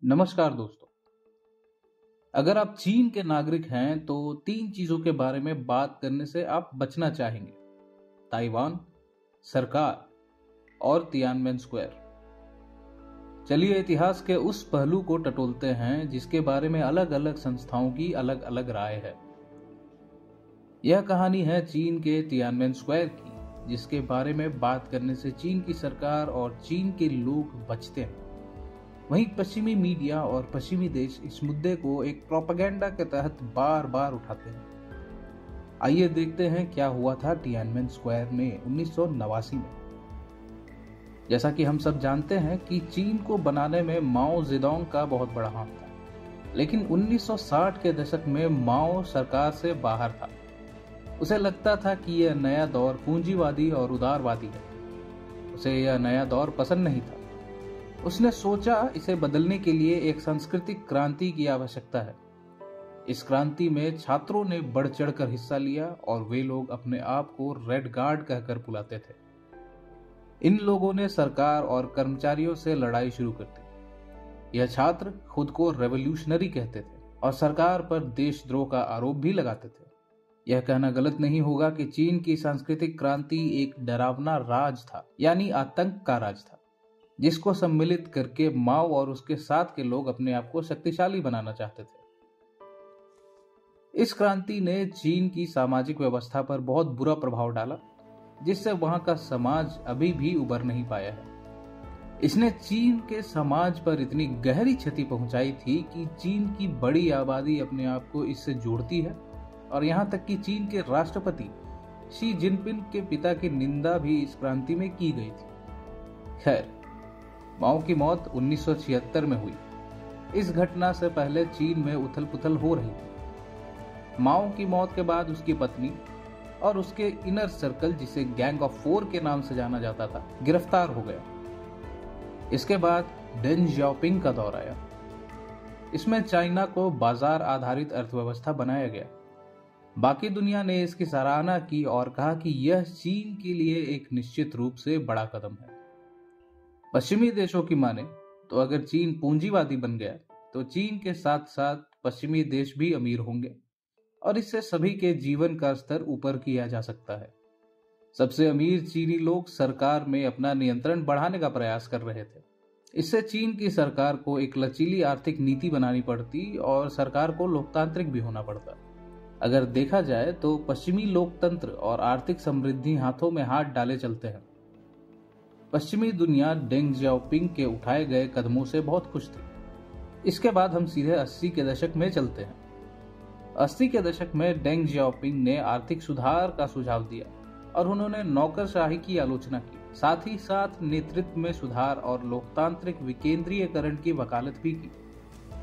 नमस्कार दोस्तों। अगर आप चीन के नागरिक हैं तो तीन चीजों के बारे में बात करने से आप बचना चाहेंगे: ताइवान, सरकार और तियानमेन स्क्वायर। चलिए इतिहास के उस पहलू को टटोलते हैं जिसके बारे में अलग अलग संस्थाओं की अलग अलग राय है। यह कहानी है चीन के तियानमेन स्क्वायर की, जिसके बारे में बात करने से चीन की सरकार और चीन के लोग बचते हैं। वहीं पश्चिमी मीडिया और पश्चिमी देश इस मुद्दे को एक प्रोपेगेंडा के तहत बार बार उठाते हैं। आइए देखते हैं क्या हुआ था तियानमेन स्क्वायर में 1989 में। जैसा कि हम सब जानते हैं कि चीन को बनाने में माओ जेडोंग का बहुत बड़ा हाथ था, लेकिन 1960 के दशक में माओ सरकार से बाहर था। उसे लगता था कि यह नया दौर पूंजीवादी और उदारवादी है। उसे यह नया दौर पसंद नहीं था। उसने सोचा इसे बदलने के लिए एक सांस्कृतिक क्रांति की आवश्यकता है। इस क्रांति में छात्रों ने बढ़ चढ़कर हिस्सा लिया और वे लोग अपने आप को रेड गार्ड कहकर बुलाते थे। इन लोगों ने सरकार और कर्मचारियों से लड़ाई शुरू कर दी। यह छात्र खुद को रेवोल्यूशनरी कहते थे और सरकार पर देशद्रोह का आरोप भी लगाते थे। यह कहना गलत नहीं होगा कि चीन की सांस्कृतिक क्रांति एक डरावना राज था, यानी आतंक का राज था, जिसको सम्मिलित करके माओ और उसके साथ के लोग अपने आप को शक्तिशाली बनाना चाहते थे। इस क्रांति ने चीन की सामाजिक व्यवस्था पर बहुत बुरा प्रभाव डाला, जिससे वहां का समाज अभी भी उबर नहीं पाया है। इसने चीन के समाज पर इतनी गहरी क्षति पहुंचाई थी कि चीन की बड़ी आबादी अपने आप को इससे जोड़ती है, और यहां तक कि चीन के राष्ट्रपति शी जिनपिंग के पिता की निंदा भी इस क्रांति में की गई थी। खैर, माओ की मौत 1976 में हुई। इस घटना से पहले चीन में उथल पुथल हो रही थी। माओ की मौत के बाद उसकी पत्नी और उसके इनर सर्कल, जिसे गैंग ऑफ फोर के नाम से जाना जाता था, गिरफ्तार हो गया। इसके बाद डेंग जियाओपिंग का दौर आया। इसमें चाइना को बाजार आधारित अर्थव्यवस्था बनाया गया। बाकी दुनिया ने इसकी सराहना की और कहा कि यह चीन के लिए एक निश्चित रूप से बड़ा कदम है। पश्चिमी देशों की माने तो अगर चीन पूंजीवादी बन गया तो चीन के साथ साथ पश्चिमी देश भी अमीर होंगे और इससे सभी के जीवन का स्तर ऊपर किया जा सकता है। सबसे अमीर चीनी लोग सरकार में अपना नियंत्रण बढ़ाने का प्रयास कर रहे थे। इससे चीन की सरकार को एक लचीली आर्थिक नीति बनानी पड़ती और सरकार को लोकतांत्रिक भी होना पड़ता। अगर देखा जाए तो पश्चिमी लोकतंत्र और आर्थिक समृद्धि हाथों में हाथ डाले चलते हैं। पश्चिमी दुनिया डेंग जियाओपिंग के उठाए गए कदमों से बहुत खुश थी। इसके बाद हम सीधे 80 के दशक में चलते हैं। 80 के दशक में डेंग जियाओपिंग ने आर्थिक सुधार का सुझाव दिया और उन्होंने नौकरशाही की आलोचना की। साथ ही साथ नेतृत्व में सुधार और लोकतांत्रिक विकेंद्रीयकरण की वकालत भी की।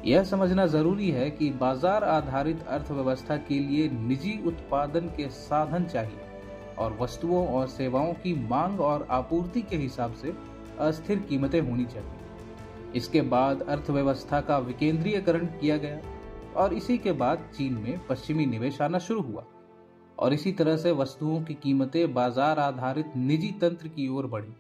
यह समझना जरूरी है कि बाजार आधारित अर्थव्यवस्था के लिए निजी उत्पादन के साधन चाहिए और वस्तुओं और सेवाओं की मांग और आपूर्ति के हिसाब से अस्थिर कीमतें होनी चाहिए। इसके बाद अर्थव्यवस्था का विकेंद्रीयकरण किया गया और इसी के बाद चीन में पश्चिमी निवेश आना शुरू हुआ और इसी तरह से वस्तुओं की कीमतें बाजार आधारित निजी तंत्र की ओर बढ़ी।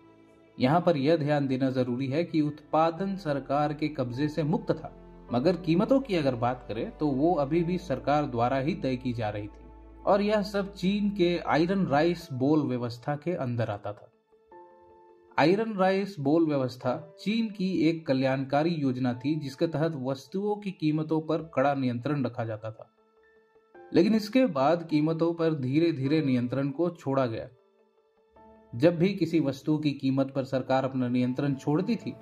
यहाँ पर यह ध्यान देना जरूरी है कि उत्पादन सरकार के कब्जे से मुक्त था, मगर कीमतों की अगर बात करें तो वो अभी भी सरकार द्वारा ही तय की जा रही थी और यह सब चीन के आयरन राइस बोल व्यवस्था के अंदर आता था। आयरन राइस बोल व्यवस्था चीन की एक कल्याणकारी योजना थी जिसके तहत वस्तुओं की कीमतों पर कड़ा नियंत्रण रखा जाता था। लेकिन इसके बाद कीमतों पर धीरे धीरे नियंत्रण को छोड़ा गया। जब भी किसी वस्तु की कीमत पर सरकार अपना नियंत्रण छोड़ती थी,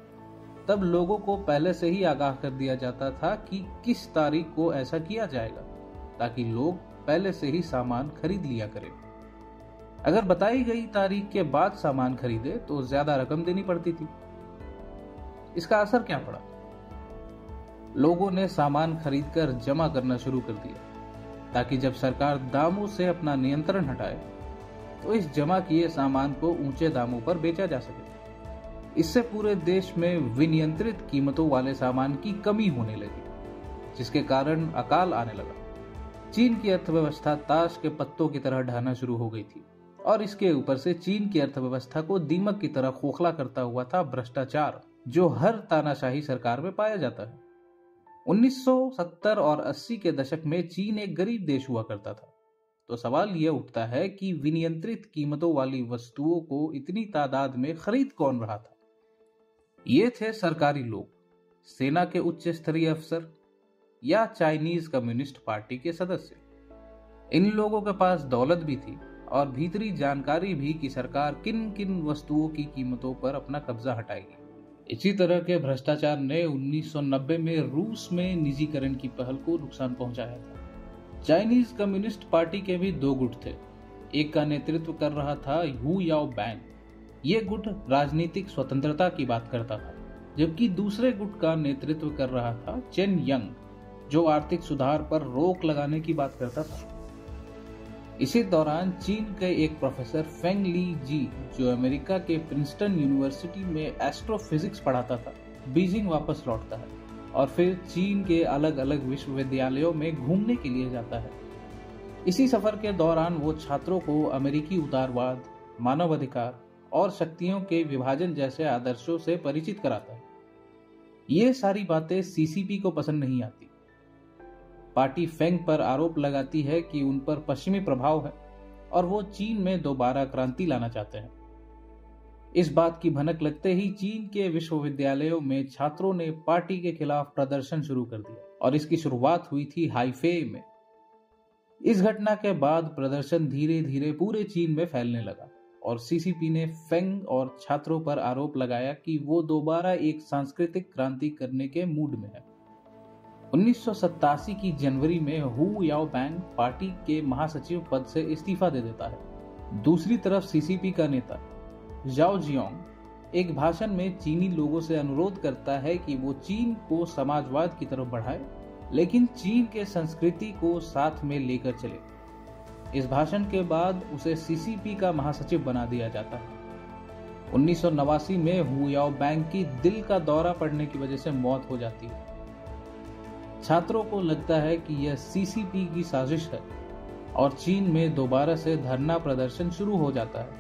तब लोगों को पहले से ही आगाह कर दिया जाता था कि किस तारीख को ऐसा किया जाएगा, ताकि लोग पहले से ही सामान खरीद लिया करें। अगर बताई गई तारीख के बाद सामान खरीदे तो ज्यादा रकम देनी पड़ती थी। इसका असर क्या पड़ा? लोगों ने सामान खरीदकर जमा करना शुरू कर दिया, ताकि जब सरकार दामों से अपना नियंत्रण हटाए तो इस जमा किए सामान को ऊंचे दामों पर बेचा जा सके। इससे पूरे देश में विनियंत्रित कीमतों वाले सामान की कमी होने लगी, जिसके कारण अकाल आने लगा। चीन की अर्थव्यवस्था ताश के पत्तों की तरह ढहना शुरू हो गई थी और इसके ऊपर से चीन की अर्थव्यवस्था को दीमक की तरह खोखला करता हुआ था भ्रष्टाचार, जो हर तानाशाही सरकार में पाया जाता है। 1970 और 80 के दशक में चीन एक गरीब देश हुआ करता था। तो सवाल यह उठता है कि विनियंत्रित कीमतों वाली वस्तुओं को इतनी तादाद में खरीद कौन रहा था? ये थे सरकारी लोग, सेना के उच्च स्तरीय अफसर या चाइनीज कम्युनिस्ट पार्टी के सदस्य। इन लोगों के पास दौलत भी थी और भीतरी जानकारी भी कि सरकार किन किन वस्तुओं की कीमतों पर अपना कब्जा हटाएगी। इसी तरह के भ्रष्टाचार ने 1990 में रूस में निजीकरण की पहल को नुकसान पहुंचाया था। चाइनीज कम्युनिस्ट पार्टी के भी दो गुट थे। एक का नेतृत्व कर रहा था हु याओबैंग। ये गुट राजनीतिक स्वतंत्रता की बात करता था, जबकि दूसरे गुट का नेतृत्व कर रहा था चेन यंग, जो आर्थिक सुधार पर रोक लगाने की बात करता था। इसी दौरान चीन के एक प्रोफेसर फेंग ली जी, जो अमेरिका के प्रिंसटन यूनिवर्सिटी में एस्ट्रोफिजिक्स पढ़ाता था, बीजिंग वापस लौटता है और फिर चीन के अलग अलग विश्वविद्यालयों में घूमने के लिए जाता है। इसी सफर के दौरान वो छात्रों को अमेरिकी उदारवाद, मानवाधिकार और शक्तियों के विभाजन जैसे आदर्शों से परिचित कराता है। ये सारी बातें सीसीपी को पसंद नहीं आती। पार्टी फेंग पर आरोप लगाती है कि उन पर पश्चिमी प्रभाव है और वो चीन में दोबारा क्रांति लाना चाहते हैं। इस बात की भनक लगते ही चीन के विश्वविद्यालयों में छात्रों ने पार्टी के खिलाफ प्रदर्शन शुरू कर दिया और इसकी शुरुआत हुई थी हाइफे में। इस घटना के बाद प्रदर्शन धीरे धीरे पूरे चीन में फैलने लगा और सीसीपी ने फेंग और छात्रों पर आरोप लगाया कि वो दोबारा एक सांस्कृतिक क्रांति करने के मूड में है। 1987 की जनवरी में हु याओबैंग पार्टी के महासचिव पद से इस्तीफा दे देता है। दूसरी तरफ सीसीपी का नेता जाओ जियोंग एक भाषण में चीनी लोगों से अनुरोध करता है कि वो चीन को समाजवाद की तरफ बढ़ाए, लेकिन चीन के संस्कृति को साथ में लेकर चले। इस भाषण के बाद उसे सीसीपी का महासचिव बना दिया जाता है। 1989 में हु याओबैंग की दिल का दौरा पड़ने की वजह से मौत हो जाती है। छात्रों को लगता है कि यह सीसीपी की साजिश है और चीन में दोबारा से धरना प्रदर्शन शुरू हो जाता है।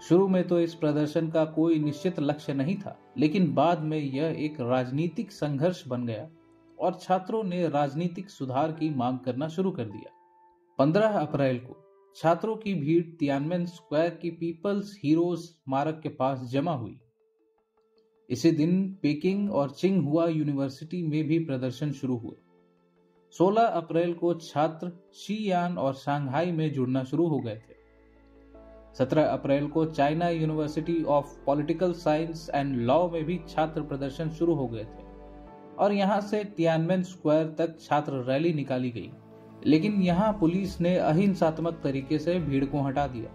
शुरू में तो इस प्रदर्शन का कोई निश्चित लक्ष्य नहीं था, लेकिन बाद में यह एक राजनीतिक संघर्ष बन गया और छात्रों ने राजनीतिक सुधार की मांग करना शुरू कर दिया। 15 अप्रैल को छात्रों की भीड़ तियानमेन स्क्वायर की पीपल्स हीरोज स्मारक के पास जमा हुई। इसी दिन पेकिंग और चिंगहुआ यूनिवर्सिटी में भी प्रदर्शन शुरू हुए। 16 अप्रैल को छात्र शीयान और शंघाई में जुड़ना शुरू हो गए थे। 17 अप्रैल को China university of political science and law में भी छात्र प्रदर्शन शुरू हो गए थे और यहां से तियानमेन स्क्वायर तक छात्र रैली निकाली गई, लेकिन यहां पुलिस ने अहिंसात्मक तरीके से भीड़ को हटा दिया।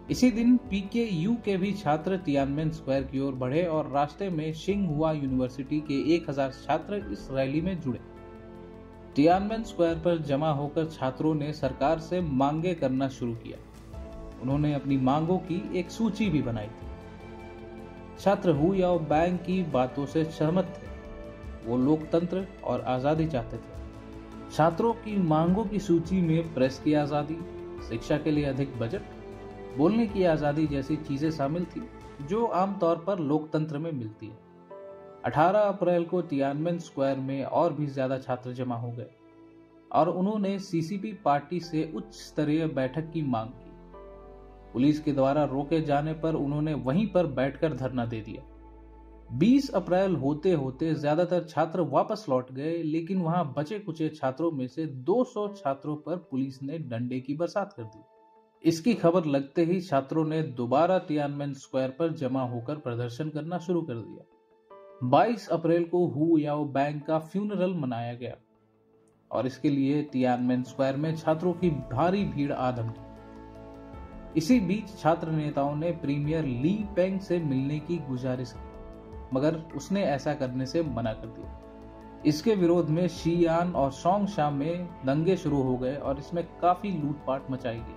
इसी दिन पीकेयू के भी छात्र तियानमेन स्क्वायर की ओर बढ़े और रास्ते में शिंगहुआ यूनिवर्सिटी के 1000 छात्र इस रैली में जुड़े। तियानमेन स्क्वायर पर जमा होकर छात्रों ने सरकार से मांगे करना शुरू किया। उन्होंने अपनी मांगों की एक सूची भी बनाई थी। छात्र हु याओबैंग की बातों से सहमत थे। वो लोकतंत्र और आजादी चाहते थे। छात्रों की मांगों की सूची में प्रेस की आजादी, शिक्षा के लिए अधिक बजट, बोलने की आजादी जैसी चीजें शामिल थी, जो आमतौर पर लोकतंत्र में मिलती है। 18 अप्रैल को तियानमेन स्क्वायर में और भी ज्यादा छात्र जमा हो गए और उन्होंने सीसीपी पार्टी से उच्च स्तरीय बैठक की मांग की। पुलिस के द्वारा रोके जाने पर उन्होंने वहीं पर बैठकर धरना दे दिया। 20 अप्रैल होते होते ज्यादातर छात्र वापस लौट गए, लेकिन वहां बचे कुचे छात्रों में से 200 छात्रों पर पुलिस ने डंडे की बरसात कर दी। इसकी खबर लगते ही छात्रों ने दोबारा तियानमेन स्क्वायर पर जमा होकर प्रदर्शन करना शुरू कर दिया। 22 अप्रैल को हु याओबैंग का फ्यूनरल मनाया गया और इसके लिए तियानमेन स्क्वायर में छात्रों की भारी भीड़ आ धमकी। इसी बीच छात्र नेताओं ने प्रीमियर ली पेंग से मिलने की गुजारिश की, मगर उसने ऐसा करने से मना कर दिया। इसके विरोध में शीयान और सोंगशा में दंगे शुरू हो गए और इसमें काफी लूटपाट मचाई गई।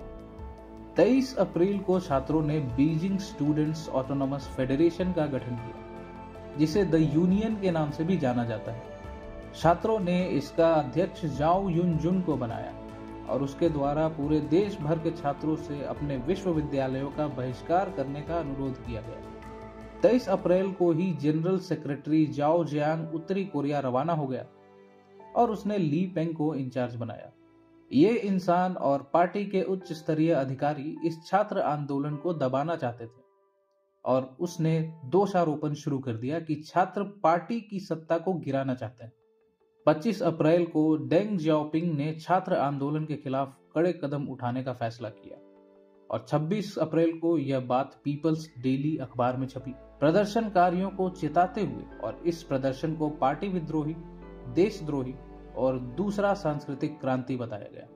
23 अप्रैल को छात्रों ने बीजिंग स्टूडेंट्स ऑटोनॉमस फेडरेशन का गठन किया, जिसे द यूनियन के नाम से भी जाना जाता है। छात्रों ने इसका अध्यक्ष जाओ युनजुन को बनाया और उसके द्वारा पूरे देश भर के छात्रों से अपने विश्वविद्यालयों का बहिष्कार करने का अनुरोध किया गया। 23 अप्रैल को ही जनरल सेक्रेटरी जाओ जियांग उत्तरी कोरिया रवाना हो गया और उसने ली पेंग को इंचार्ज बनाया। ये इंसान और पार्टी के उच्च स्तरीय अधिकारी इस छात्र आंदोलन को दबाना चाहते थे और उसने दोषारोपण शुरू कर दिया कि छात्र पार्टी की सत्ता को गिराना चाहते हैं। 25 अप्रैल को डेंग जियाओपिंग ने छात्र आंदोलन के खिलाफ कड़े कदम उठाने का फैसला किया और 26 अप्रैल को यह बात पीपल्स डेली अखबार में छपी, प्रदर्शनकारियों को चेताते हुए, और इस प्रदर्शन को पार्टी विद्रोही, देशद्रोही और दूसरा सांस्कृतिक क्रांति बताया गया।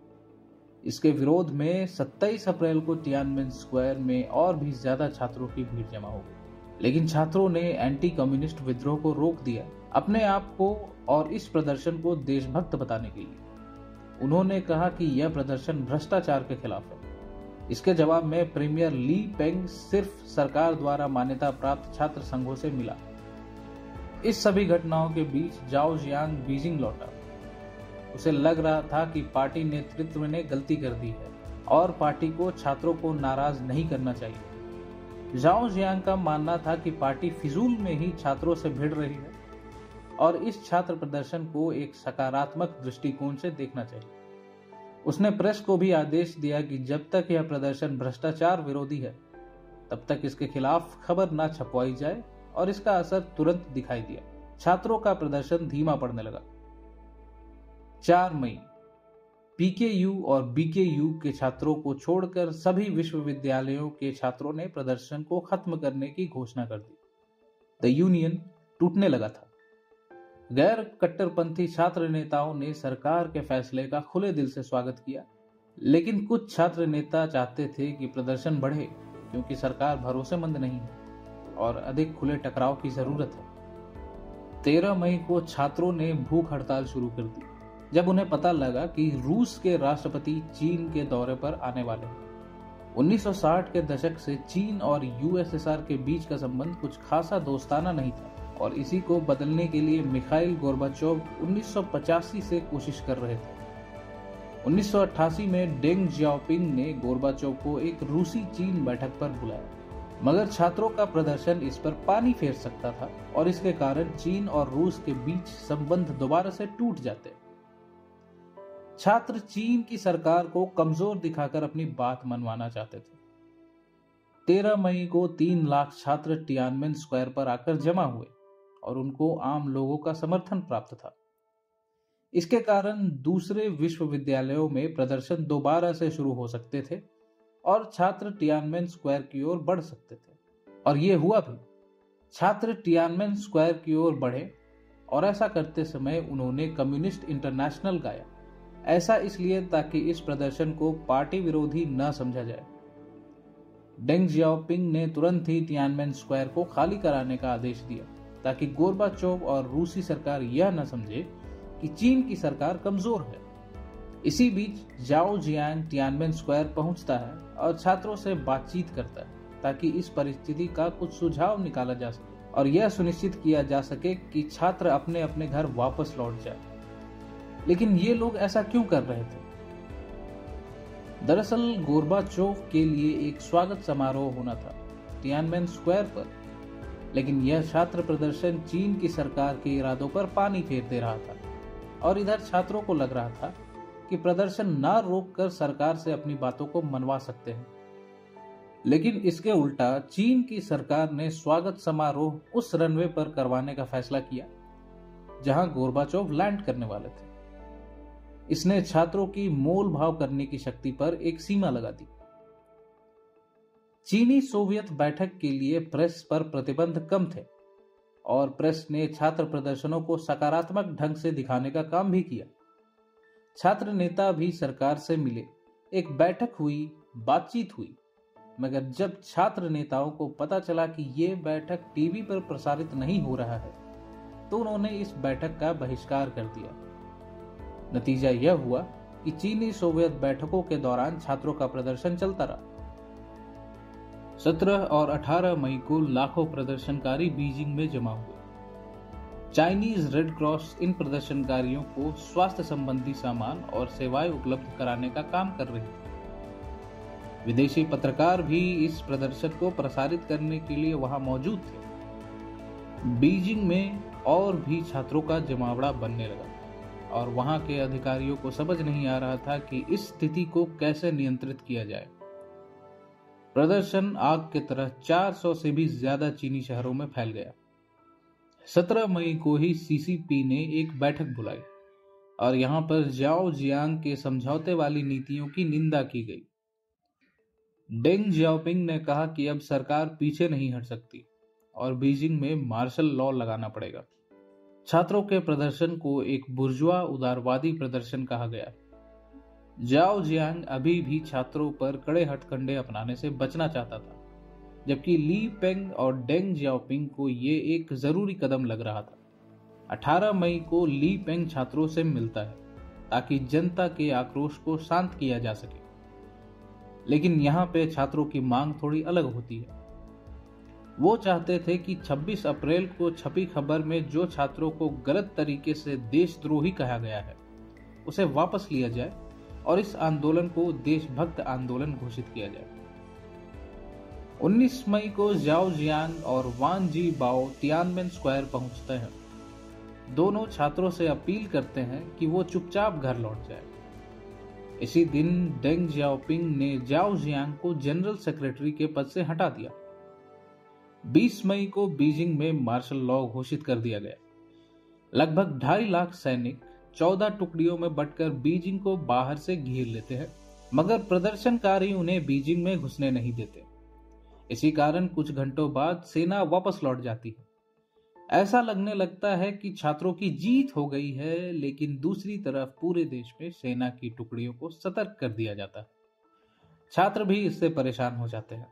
इसके विरोध में 27 अप्रैल को तियानमेन स्क्वायर में और भी ज्यादा छात्रों की भीड़ जमा हो गई, लेकिन छात्रों ने एंटी कम्युनिस्ट विद्रोह को रोक दिया अपने आप को और इस प्रदर्शन को देशभक्त बताने के लिए। उन्होंने कहा कि यह प्रदर्शन भ्रष्टाचार के खिलाफ है। इसके जवाब में प्रीमियर ली पेंग सिर्फ सरकार द्वारा मान्यता प्राप्त छात्र संघों से मिला। इस सभी घटनाओं के बीच जाओ जियांग बीजिंग लौटा। उसे लग रहा था कि पार्टी नेतृत्व ने गलती कर दी है और पार्टी को छात्रों को नाराज नहीं करना चाहिए। जाओ जियांग का मानना था कि पार्टी फिजूल में ही छात्रों से भिड़ रही है और इस छात्र प्रदर्शन को एक सकारात्मक दृष्टिकोण से देखना चाहिए। उसने प्रेस को भी आदेश दिया कि जब तक यह प्रदर्शन भ्रष्टाचार विरोधी है तब तक इसके खिलाफ खबर न छपवाई जाए और इसका असर तुरंत दिखाई दिया। छात्रों का प्रदर्शन धीमा पड़ने लगा। 4 मई पीकेयू और बीकेयू के छात्रों को छोड़कर सभी विश्वविद्यालयों के छात्रों ने प्रदर्शन को खत्म करने की घोषणा कर दी। द यूनियन टूटने लगा था। गैर कट्टरपंथी छात्र नेताओं ने सरकार के फैसले का खुले दिल से स्वागत किया, लेकिन कुछ छात्र नेता चाहते थे कि प्रदर्शन बढ़े क्योंकि सरकार भरोसेमंद नहीं है और अधिक खुले टकराव की जरूरत है। 13 मई को छात्रों ने भूख हड़ताल शुरू कर दी जब उन्हें पता लगा कि रूस के राष्ट्रपति चीन के दौरे पर आने वाले हैं। 1960 के दशक से चीन और यूएसएसआर के बीच का संबंध कुछ खासा दोस्ताना नहीं था और इसी को बदलने के लिए मिखाइल गोर्बाचोव 1985 से कोशिश कर रहे थे। 1988 में डेंग जियाओपिंग ने गोर्बाचोव को एक रूसी चीन बैठक पर बुलाया, मगर छात्रों का प्रदर्शन इस पर पानी फेर सकता था और इसके कारण चीन और रूस के बीच संबंध दोबारा से टूट जाते। छात्र चीन की सरकार को कमजोर दिखाकर अपनी बात मनवाना चाहते थे। 13 मई को 3 लाख छात्र तियानमेन स्क्वायर पर आकर जमा हुए और उनको आम लोगों का समर्थन प्राप्त था। इसके कारण दूसरे विश्वविद्यालयों में प्रदर्शन दोबारा से शुरू हो सकते थे और छात्र तियानमेन स्क्वायर की ओर बढ़ सकते थे, और ये हुआ भी। छात्र तियानमेन स्क्वायर की ओर बढ़े और ऐसा करते समय उन्होंने कम्युनिस्ट इंटरनेशनल गाया। ऐसा इसलिए ताकि इस प्रदर्शन को पार्टी विरोधी न समझा जाए। डेंग जियाओपिंग ने तुरंत ही तियानमेन स्क्वायर को खाली कराने का आदेश दिया ताकि गोर्बाचोव और रूसी सरकार यह न समझे कि चीन की सरकार कमजोर है। इसी बीच जाओ जियांग तियानमेन स्क्वायर पहुंचता है और छात्रों से बातचीत करता है ताकि इस परिस्थिति का कुछ सुझाव निकाला जा सके और यह सुनिश्चित किया जा सके कि छात्र अपने अपने घर वापस लौट जाए। लेकिन ये लोग ऐसा क्यों कर रहे थे? दरअसल गोर्बाचोव के लिए एक स्वागत समारोह होना था तियानमेन स्क्वायर पर, लेकिन यह छात्र प्रदर्शन चीन की सरकार के इरादों पर पानी फेर दे रहा था और इधर छात्रों को लग रहा था कि प्रदर्शन ना रोककर सरकार से अपनी बातों को मनवा सकते हैं। लेकिन इसके उल्टा चीन की सरकार ने स्वागत समारोह उस रनवे पर करवाने का फैसला किया जहां गोर्बाचोव लैंड करने वाले थे। इसने छात्रों की मोल भाव करने की शक्ति पर एक सीमा लगा दी। चीनी सोवियत बैठक के लिए प्रेस पर प्रतिबंध कम थे और प्रेस ने छात्र प्रदर्शनों को सकारात्मक ढंग से दिखाने का काम भी किया। छात्र नेता भी सरकार से मिले, एक बैठक हुई, बातचीत हुई, मगर जब छात्र नेताओं को पता चला कि ये बैठक टीवी पर प्रसारित नहीं हो रहा है तो उन्होंने इस बैठक का बहिष्कार कर दिया। नतीजा यह हुआ कि चीनी सोवियत बैठकों के दौरान छात्रों का प्रदर्शन चलता रहा। 17 और 18 मई को लाखों प्रदर्शनकारी बीजिंग में जमा हुए। चाइनीज रेड क्रॉस इन प्रदर्शनकारियों को स्वास्थ्य संबंधी सामान और सेवाएं उपलब्ध कराने का काम कर रही थी। विदेशी पत्रकार भी इस प्रदर्शन को प्रसारित करने के लिए वहां मौजूद थे। बीजिंग में और भी छात्रों का जमावड़ा बनने लगा और वहां के अधिकारियों को समझ नहीं आ रहा था कि इस स्थिति को कैसे नियंत्रित किया जाए। प्रदर्शन आग की तरह 400 से भी ज्यादा चीनी शहरों में फैल गया। 17 मई को ही सीसीपी ने एक बैठक बुलाई और यहां पर जाओ जियांग के समझौते वाली नीतियों की निंदा की गई। डेंग जियाओपिंग ने कहा कि अब सरकार पीछे नहीं हट सकती और बीजिंग में मार्शल लॉ लगाना पड़ेगा। छात्रों के प्रदर्शन को एक बुर्जुआ उदारवादी प्रदर्शन कहा गया। जाओ जियांग अभी भी छात्रों पर कड़े हथकंडे अपनाने से बचना चाहता था, जबकि ली पेंग और डेंग जियाओपिंग को ये एक जरूरी कदम लग रहा था। 18 मई को ली पेंग छात्रों से मिलता है ताकि जनता के आक्रोश को शांत किया जा सके, लेकिन यहाँ पे छात्रों की मांग थोड़ी अलग होती है। वो चाहते थे कि 26 अप्रैल को छपी खबर में जो छात्रों को गलत तरीके से देशद्रोही कहा गया है उसे वापस लिया जाए और इस आंदोलन को देशभक्त आंदोलन घोषित किया जाए। 19 मई को जाओ जियांग और वान जी बाओ तियानमेन स्क्वायर पहुंचते हैं। दोनों छात्रों से अपील करते हैं कि वो चुपचाप घर लौट जाए। इसी दिन डेंग जियाओपिंग ने जाओ जियांग को जनरल सेक्रेटरी के पद से हटा दिया। 20 मई को बीजिंग में मार्शल लॉ घोषित कर दिया गया। लगभग 2.5 लाख सैनिक 14 टुकड़ियों में बंटकर बीजिंग को बाहर से घेर लेते हैं, मगर प्रदर्शनकारी उन्हें बीजिंग में घुसने नहीं देते। इसी कारण कुछ घंटों बाद सेना वापस लौट जाती है। ऐसा लगने लगता है कि छात्रों की जीत हो गई है, लेकिन दूसरी तरफ पूरे देश में सेना की टुकड़ियों को सतर्क कर दिया जाता है। छात्र भी इससे परेशान हो जाते हैं।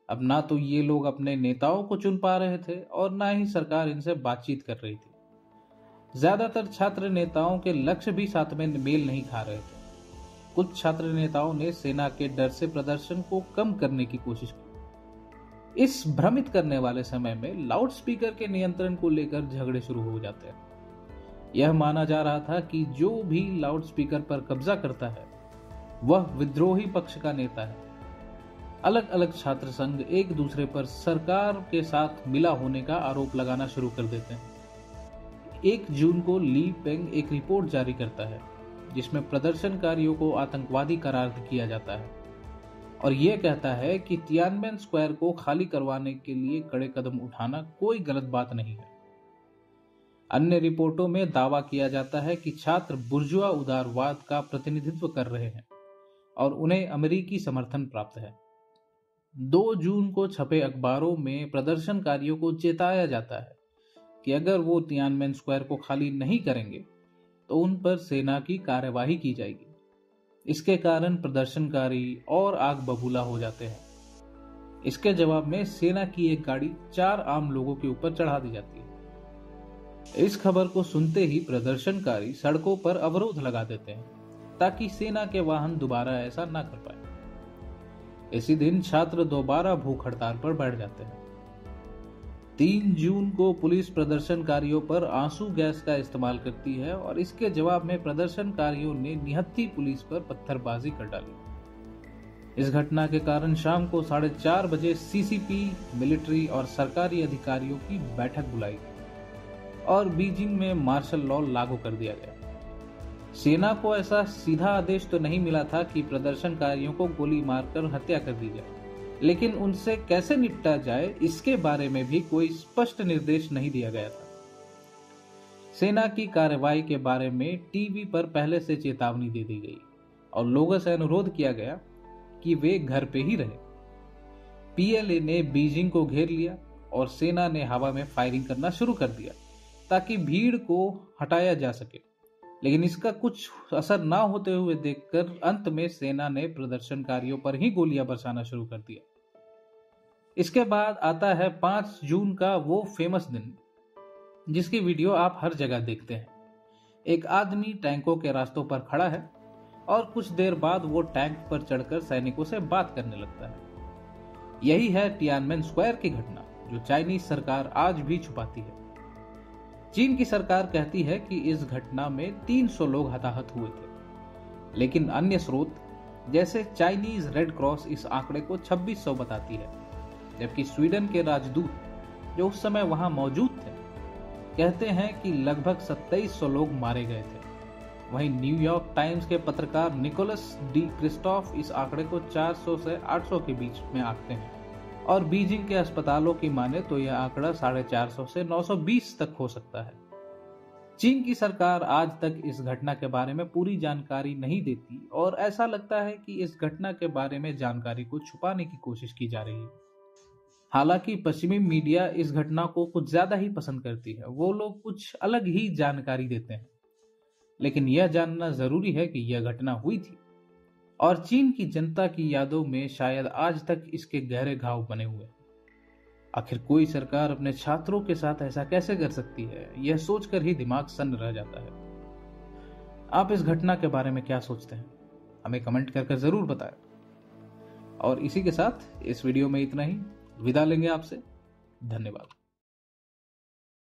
अब ना तो ये लोग अपने नेताओं को चुन पा रहे थे और ना ही सरकार इनसे बातचीत कर रही थी। ज्यादातर छात्र नेताओं के लक्ष्य भी साथ में मेल नहीं खा रहे थे। कुछ छात्र नेताओं ने सेना के डर से प्रदर्शन को कम करने की कोशिश की। इस भ्रमित करने वाले समय में लाउड स्पीकर के नियंत्रण को लेकर झगड़े शुरू हो जाते हैं। यह माना जा रहा था कि जो भी लाउड स्पीकर पर कब्जा करता है वह विद्रोही पक्ष का नेता है। अलग अलग छात्र संघ एक दूसरे पर सरकार के साथ मिला होने का आरोप लगाना शुरू कर देते हैं। 1 जून को ली पेंग एक रिपोर्ट जारी करता है जिसमें प्रदर्शनकारियों को आतंकवादी करार किया जाता है और यह कहता है कि तियानमेन स्क्वायर को खाली करवाने के लिए कड़े कदम उठाना कोई गलत बात नहीं है। अन्य रिपोर्टों में दावा किया जाता है कि छात्र बुर्जुआ उदारवाद का प्रतिनिधित्व कर रहे हैं और उन्हें अमेरिकी समर्थन प्राप्त है। 2 जून को छपे अखबारों में प्रदर्शनकारियों को चेताया जाता है कि अगर वो तियानमेन स्क्वायर को खाली नहीं करेंगे तो उन पर सेना की कार्यवाही की जाएगी। इसके कारण प्रदर्शनकारी और आग बबूला हो जाते हैं। इसके जवाब में सेना की एक गाड़ी 4 आम लोगों के ऊपर चढ़ा दी जाती है। इस खबर को सुनते ही प्रदर्शनकारी सड़कों पर अवरोध लगा देते हैं ताकि सेना के वाहन दोबारा ऐसा ना कर पाए। इसी दिन छात्र दोबारा भूख हड़ताल पर बैठ जाते हैं। 3 जून को पुलिस प्रदर्शनकारियों पर आंसू गैस का इस्तेमाल करती है और इसके जवाब में प्रदर्शनकारियों ने निहत्थी पुलिस पर पत्थरबाजी कर डाली। इस घटना के कारण शाम को 4:30 बजे सीसीपी, मिलिट्री और सरकारी अधिकारियों की बैठक बुलाई और बीजिंग में मार्शल लॉ लागू कर दिया गया। सेना को ऐसा सीधा आदेश तो नहीं मिला था कि प्रदर्शनकारियों को गोली मारकर हत्या कर दी जाए, लेकिन उनसे कैसे निपटा जाए इसके बारे में भी कोई स्पष्ट निर्देश नहीं दिया गया था। सेना की कार्रवाई के बारे में टीवी पर पहले से चेतावनी दे दी गई और लोगों से अनुरोध किया गया कि वे घर पे ही रहे। पीएलए ने बीजिंग को घेर लिया और सेना ने हवा में फायरिंग करना शुरू कर दिया ताकि भीड़ को हटाया जा सके, लेकिन इसका कुछ असर ना होते हुए देखकर अंत में सेना ने प्रदर्शनकारियों पर ही गोलियां बरसाना शुरू कर दिया। इसके बाद आता है 5 जून का वो फेमस दिन जिसकी वीडियो आप हर जगह देखते हैं। एक आदमी टैंकों के रास्तों पर खड़ा है और कुछ देर बाद वो टैंक पर चढ़कर सैनिकों से बात करने लगता है। यही है तियानमेन स्क्वायर की घटना जो चाइनीज सरकार आज भी छुपाती है। चीन की सरकार कहती है कि इस घटना में 300 लोग हताहत हुए थे, लेकिन अन्य स्रोत जैसे चाइनीज रेड क्रॉस इस आंकड़े को 2600 बताती है, जबकि स्वीडन के राजदूत जो उस समय वहां मौजूद थे कहते हैं कि लगभग 2700 लोग मारे गए थे। वहीं न्यूयॉर्क टाइम्स के पत्रकार निकोलस डी क्रिस्टोफ इस आंकड़े को 400 से 800 के बीच में आंकते हैं और बीजिंग के अस्पतालों की माने तो यह आंकड़ा 450 से 920 तक हो सकता है। चीन की सरकार आज तक इस घटना के बारे में पूरी जानकारी नहीं देती और ऐसा लगता है कि इस घटना के बारे में जानकारी को छुपाने की कोशिश की जा रही है। हालांकि पश्चिमी मीडिया इस घटना को कुछ ज्यादा ही पसंद करती है, वो लोग कुछ अलग ही जानकारी देते हैं। लेकिन यह जानना जरूरी है कि यह घटना हुई थी और चीन की जनता की यादों में शायद आज तक इसके गहरे घाव बने हुए हैं। आखिर कोई सरकार अपने छात्रों के साथ ऐसा कैसे कर सकती है, यह सोचकर ही दिमाग सन्न रह जाता है। आप इस घटना के बारे में क्या सोचते हैं, हमें कमेंट करके जरूर बताएं। और इसी के साथ इस वीडियो में इतना ही, विदा लेंगे आपसे। धन्यवाद।